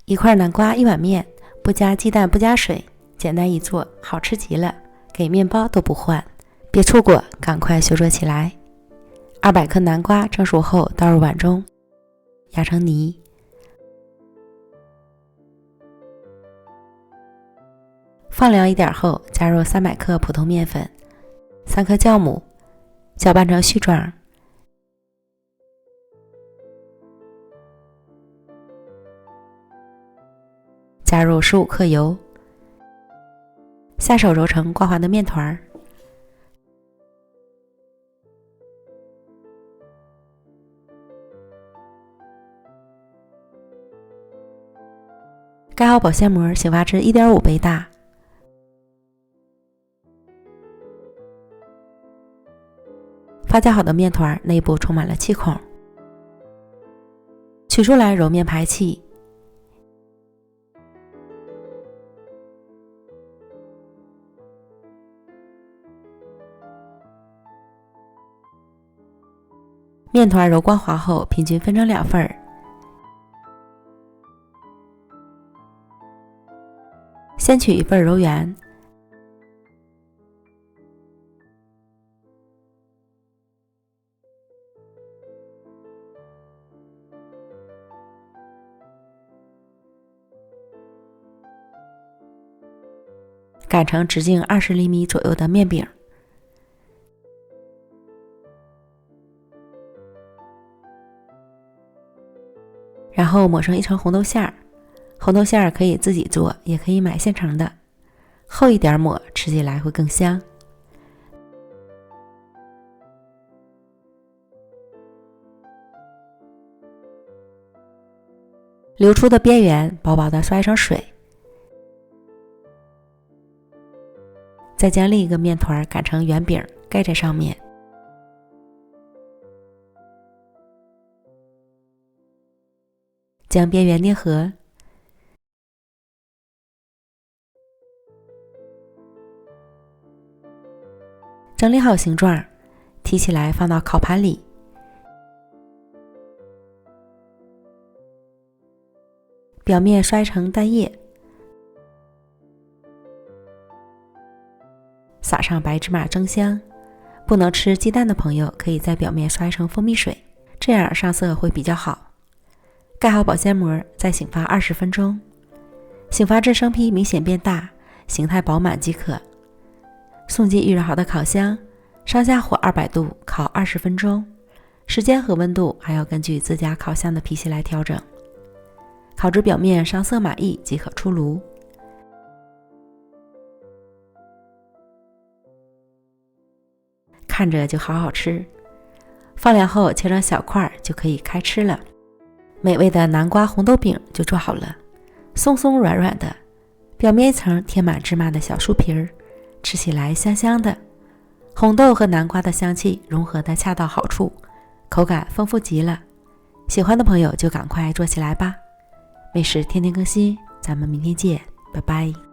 一块南瓜1碗面，不加鸡蛋不加水，简单一做，好吃极了，给面包都不换。别错过，赶快学做起来。200克南瓜蒸熟后倒入碗中，压成泥。放凉一点后，加入300克普通面粉、3克酵母，搅拌成絮状。加入15克油，下手揉成光滑的面团。盖好保鲜膜，醒发至1.5倍大。发酵好的面团内部充满了气孔，取出来揉面排气。面团揉光滑后，平均分成2份。先取1份揉圆，擀成直径20厘米左右的面饼。然后抹上一层红豆馅儿，红豆馅儿可以自己做，也可以买现成的，厚一点抹，吃起来会更香。流出的边缘薄薄的刷一层水，再将另一个面团擀成圆饼盖在上面。将边缘捏合，整理好形状，提起来放到烤盘里。表面刷一层蛋液，撒上白芝麻蒸香。不能吃鸡蛋的朋友，可以在表面刷一层蜂蜜水，这样上色会比较好。盖好保鲜膜，再醒发20分钟，醒发至生坯明显变大，形态饱满即可。送进预热好的烤箱，上下火200度烤20分钟，时间和温度还要根据自家烤箱的脾气来调整。烤至表面上色满意即可出炉。看着就好好吃，放凉后切成小块就可以开吃了。美味的南瓜红豆饼就做好了，松松软软的，表面一层贴满芝麻的小酥皮儿，吃起来香香的。红豆和南瓜的香气融合得恰到好处，口感丰富极了。喜欢的朋友就赶快做起来吧。美食天天更新，咱们明天见，拜拜。